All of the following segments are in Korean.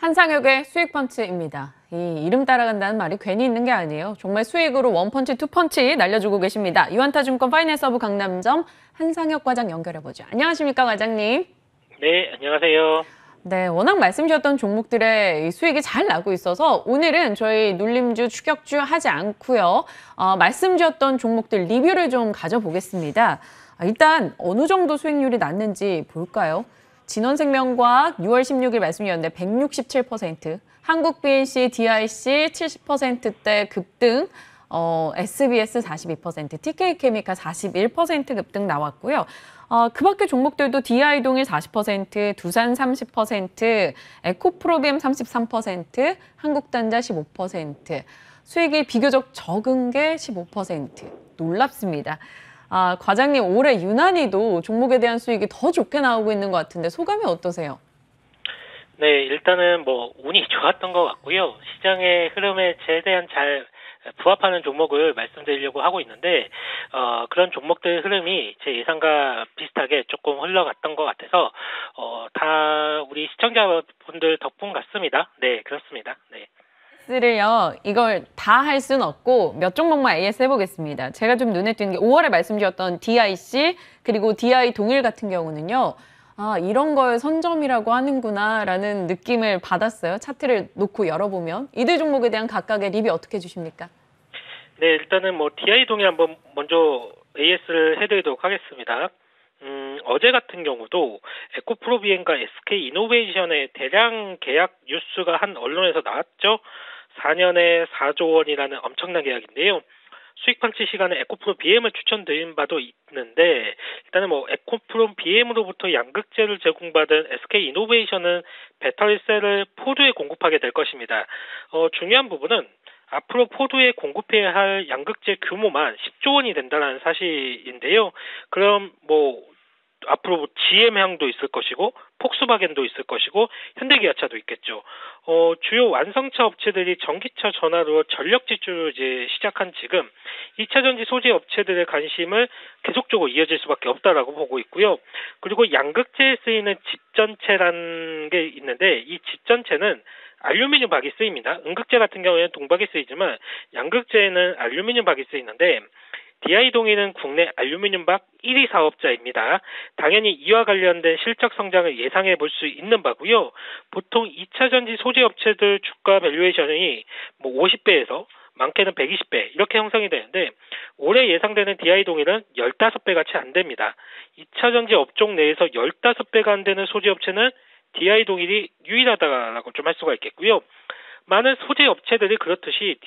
한상혁의 수익 펀치입니다. 이 이름 따라간다는 말이 괜히 있는 게 아니에요. 정말 수익으로 원펀치, 투펀치 날려주고 계십니다. 유한타증권 파이낸서브 강남점 한상혁 과장 연결해보죠. 안녕하십니까, 과장님? 네, 안녕하세요. 네, 워낙 말씀 주셨던 종목들의 수익이 잘 나고 있어서 오늘은 저희 눌림주, 추격주 하지 않고요. 말씀 주셨던 종목들 리뷰를 좀 가져보겠습니다. 일단 어느 정도 수익률이 났는지 볼까요? 진원생명과학 6월 16일 말씀이었는데 167%, 한국BNC, DIC 70%대 급등, SBS 42%, TK케미칼 41% 급등 나왔고요. 그 밖에 종목들도 DI동일 40%, 두산 30%, 에코프로비엠 33%, 한국단자 15%, 수익이 비교적 적은 게 15%. 놀랍습니다. 과장님, 올해 유난히도 종목에 대한 수익이 더 좋게 나오고 있는 것 같은데 소감이 어떠세요? 네, 일단은 운이 좋았던 것 같고요. 시장의 흐름에 최대한 잘 부합하는 종목을 말씀드리려고 하고 있는데, 그런 종목들의 흐름이 제 예상과 비슷하게 조금 흘러갔던 것 같아서, 다 우리 시청자분들 덕분 같습니다. 네, 그렇습니다. 네. AS를요, 이걸 다 할 수는 없고 몇 종목만 AS 해보겠습니다. 제가 좀 눈에 띄는 게 5월에 말씀드렸던 DIC 그리고 DI 동일 같은 경우는요. 이런 걸 선점이라고 하는구나 라는 느낌을 받았어요. 차트를 놓고 열어보면. 이들 종목에 대한 각각의 리뷰 어떻게 해주십니까? 네, 일단은 DI 동일 한번 먼저 AS를 해드리도록 하겠습니다. 어제 같은 경우도 에코프로비엔과 SK이노베이션의 대량 계약 뉴스가 한 언론에서 나왔죠. 4년에 4조 원이라는 엄청난 계약인데요. 수익펀치 시간에 에코프로 BM을 추천드린 바도 있는데, 일단은 에코프로 BM으로부터 양극재를 제공받은 SK이노베이션은 배터리셀을 포드에 공급하게 될 것입니다. 중요한 부분은 앞으로 포드에 공급해야 할 양극재 규모만 10조 원이 된다는 사실인데요. 그럼 앞으로 GM향도 있을 것이고 폭스바겐도 있을 것이고 현대기아차도 있겠죠. 주요 완성차 업체들이 전기차 전화로 전력 지출을 이제 시작한 지금 2차 전지 소재 업체들의 관심을 계속적으로 이어질 수밖에 없다라고 보고 있고요. 그리고 양극재에 쓰이는 집전체라는 게 있는데 이 집전체는 알루미늄 박이 쓰입니다. 음극재 같은 경우에는 동박이 쓰이지만 양극재에는 알루미늄 박이 쓰이는데 DI동일은 국내 알루미늄 박 1위 사업자입니다. 당연히 이와 관련된 실적 성장을 예상해 볼 수 있는 바고요. 보통 2차 전지 소재 업체들 주가 밸류에이션이 50배에서 많게는 120배 이렇게 형성이 되는데 올해 예상되는 DI동일은 15배가 채 안 됩니다. 2차 전지 업종 내에서 15배가 안 되는 소재 업체는 DI동일이 유일하다라고 좀 할 수가 있겠고요. 많은 소재 업체들이 그렇듯이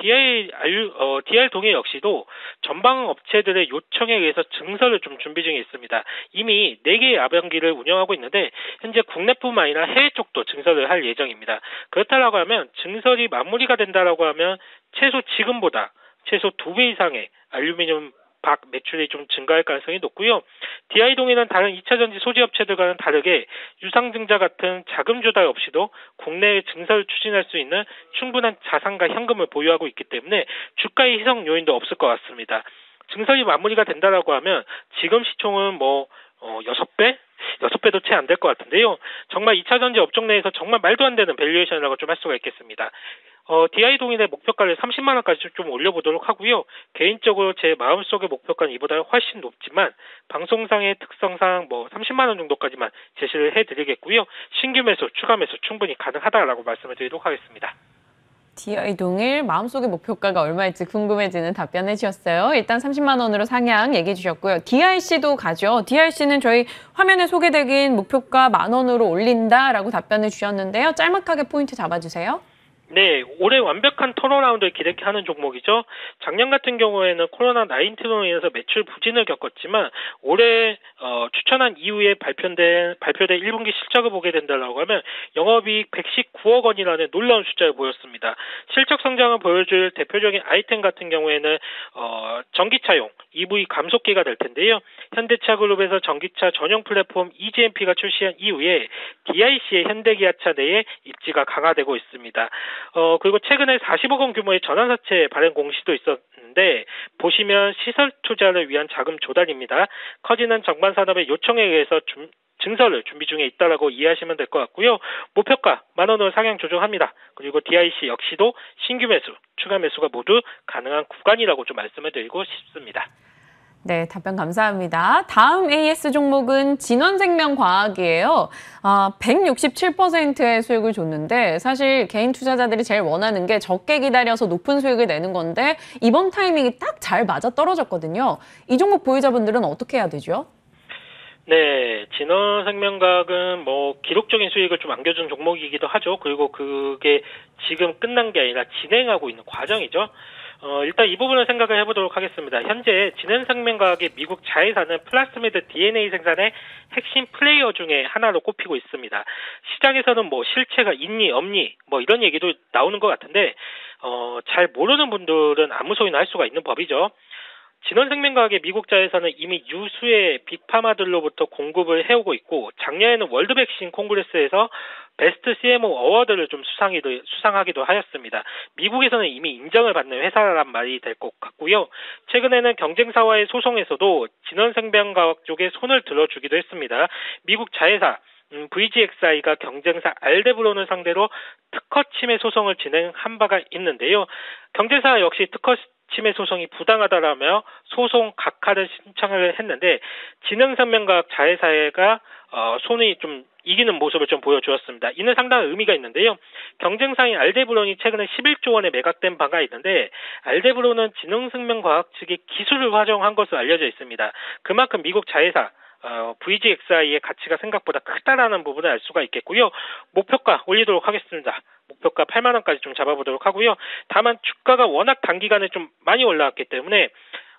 DI동일 역시도 전방 업체들의 요청에 의해서 증설을 좀 준비 중에 있습니다. 이미 4개의 야병기를 운영하고 있는데 현재 국내뿐만 아니라 해외 쪽도 증설을 할 예정입니다. 그렇다라고 하면 증설이 마무리가 된다라고 하면 지금보다 최소 2배 이상의 알루미늄 박 매출이 좀 증가할 가능성이 높고요. DI동일은 다른 2차 전지 소재 업체들과는 다르게 유상증자 같은 자금 조달 없이도 국내에 증설을 추진할 수 있는 충분한 자산과 현금을 보유하고 있기 때문에 주가의 희석 요인도 없을 것 같습니다. 증설이 마무리가 된다라고 하면 지금 시총은 6배? 6배도 채 안 될 것 같은데요. 정말 2차 전지 업종 내에서 정말 말도 안 되는 밸류에이션이라고 좀 할 수가 있겠습니다. DI동일의 목표가를 30만 원까지 좀 올려보도록 하고요. 개인적으로 제 마음속의 목표가는 이보다 훨씬 높지만 방송상의 특성상 30만 원 정도까지만 제시를 해드리겠고요. 신규 매수, 추가 매수 충분히 가능하다라고 말씀을 드리도록 하겠습니다. DI동일 마음속의 목표가가 얼마일지 궁금해지는 답변해 주셨어요. 일단 30만 원으로 상향 얘기해 주셨고요. DIC도 가죠. DIC는 저희 화면에 소개되긴 목표가 10,000원으로 올린다라고 답변해 주셨는데요. 짤막하게 포인트 잡아주세요. 네, 올해 완벽한 턴어라운드를 기대하는 종목이죠. 작년 같은 경우에는 코로나19로 인해서 매출 부진을 겪었지만 올해 추천한 이후에 발표된 1분기 실적을 보게 된다고 하면 영업이익 119억 원이라는 놀라운 숫자를 보였습니다. 실적 성장을 보여줄 대표적인 아이템 같은 경우에는 전기차용 EV 감속기가 될 텐데요. 현대차 그룹에서 전기차 전용 플랫폼 EGMP가 출시한 이후에 DIC의 현대기아차 내에 입지가 강화되고 있습니다. 그리고 최근에 40억 원 규모의 전환사채 발행 공시도 있었는데 보시면 시설 투자를 위한 자금 조달입니다. 커지는 전반 산업의 요청에 의해서 증설을 준비 중에 있다라고 이해하시면 될 것 같고요. 목표가 10,000원으로 상향 조정합니다. 그리고 DIC 역시도 신규 매수, 추가 매수가 모두 가능한 구간이라고 좀 말씀을 드리고 싶습니다. 네, 답변 감사합니다. 다음 AS 종목은 진원생명과학이에요. 167%의 수익을 줬는데 사실 개인 투자자들이 제일 원하는 게 적게 기다려서 높은 수익을 내는 건데 이번 타이밍이 딱 잘 맞아떨어졌거든요. 이 종목 보유자분들은 어떻게 해야 되죠? 네, 진원생명과학은 뭐 기록적인 수익을 좀 안겨준 종목이기도 하죠. 그리고 그게 지금 끝난 게 아니라 진행하고 있는 과정이죠. 일단 이 부분을 생각을 해보도록 하겠습니다. 현재 진원생명과학의 미국 자회사는 플라스미드 DNA 생산의 핵심 플레이어 중에 하나로 꼽히고 있습니다. 시장에서는 뭐 실체가 있니 없니 뭐 이런 얘기도 나오는 것 같은데 잘 모르는 분들은 아무 소리나 할 수가 있는 법이죠. 진원생명과학의 미국 자회사는 이미 유수의 빅파마들로부터 공급을 해오고 있고 작년에는 월드백신 콩그레스에서 베스트 CMO 어워드를 좀 수상하기도 하였습니다. 미국에서는 이미 인정을 받는 회사란 말이 될 것 같고요. 최근에는 경쟁사와의 소송에서도 진원생명과학 쪽에 손을 들어주기도 했습니다. 미국 자회사 VGXI가 경쟁사 알데브론을 상대로 특허 침해 소송을 진행한 바가 있는데요. 경쟁사 역시 특허 침해 소송이 부당하다라며 소송 각하를 신청을 했는데 진원생명과학 자회사가 손이 좀 이기는 모습을 좀 보여주었습니다. 이는 상당한 의미가 있는데요. 경쟁사인 알데브론이 최근에 11조 원에 매각된 바가 있는데 알데브론은 진원생명과학 측의 기술을 활용한 것으로 알려져 있습니다. 그만큼 미국 자회사 VGXI의 가치가 생각보다 크다라는 부분을 알 수가 있겠고요. 목표가 올리도록 하겠습니다. 목표가 8만 원까지 좀 잡아보도록 하고요. 다만 주가가 워낙 단기간에 좀 많이 올라왔기 때문에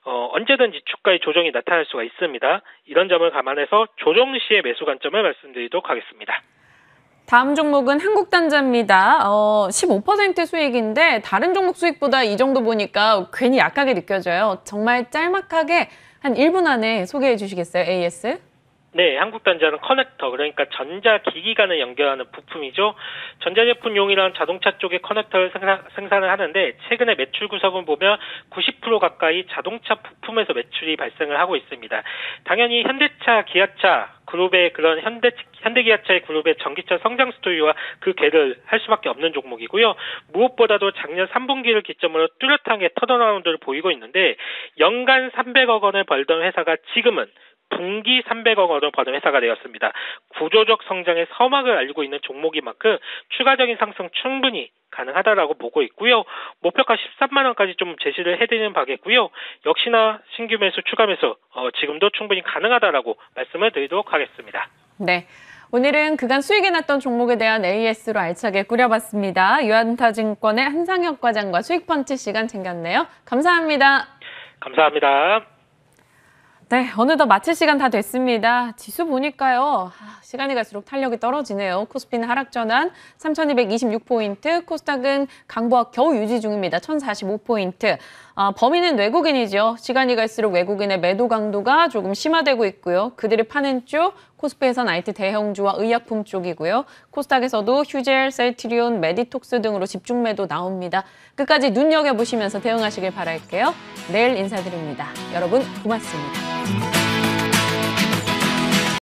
언제든지 주가의 조정이 나타날 수가 있습니다. 이런 점을 감안해서 조정 시의 매수 관점을 말씀드리도록 하겠습니다. 다음 종목은 한국단자입니다. 15% 수익인데 다른 종목 수익보다 이 정도 보니까 괜히 약하게 느껴져요. 정말 짤막하게 한 1분 안에 소개해 주시겠어요, AS? 네, 한국단자는 커넥터, 그러니까 전자기기 간을 연결하는 부품이죠. 전자제품용이란 자동차 쪽의 커넥터를 생산을 하는데 최근에 매출 구석을 보면 90% 가까이 자동차 부품에서 매출이 발생을 하고 있습니다. 당연히 현대차, 기아차 그룹의 그런 현대기아차의 그룹의 전기차 성장 스토리와 그 궤를 할 수밖에 없는 종목이고요. 무엇보다도 작년 3분기를 기점으로 뚜렷하게 턴어라운드를 보이고 있는데 연간 300억 원을 벌던 회사가 지금은 분기 300억 원을 버는 회사가 되었습니다. 구조적 성장의 서막을 알리고 있는 종목인 만큼 추가적인 상승 충분히 가능하다라고 보고 있고요. 목표가 13만 원까지 좀 제시를 해드리는 바겠고요. 역시나 신규 매수, 추가 매수 지금도 충분히 가능하다라고 말씀을 드리도록 하겠습니다. 네. 오늘은 그간 수익이 났던 종목에 대한 AS로 알차게 꾸려봤습니다. 유한타증권의 한상혁 과장과 수익펀치 시간 챙겼네요. 감사합니다. 감사합니다. 네, 어느덧 마칠 시간 다 됐습니다. 지수 보니까요. 시간이 갈수록 탄력이 떨어지네요. 코스피는 하락 전환 3,226포인트, 코스닥은 강보합 겨우 유지 중입니다. 1,045포인트. 범인은 외국인이죠. 시간이 갈수록 외국인의 매도 강도가 조금 심화되고 있고요. 그들이 파는 쪽, 코스피에선 IT 대형주와 의약품 쪽이고요. 코스닥에서도 휴젤, 셀트리온, 메디톡스 등으로 집중 매도 나옵니다. 끝까지 눈여겨보시면서 대응하시길 바랄게요. 내일 인사드립니다. 여러분 고맙습니다.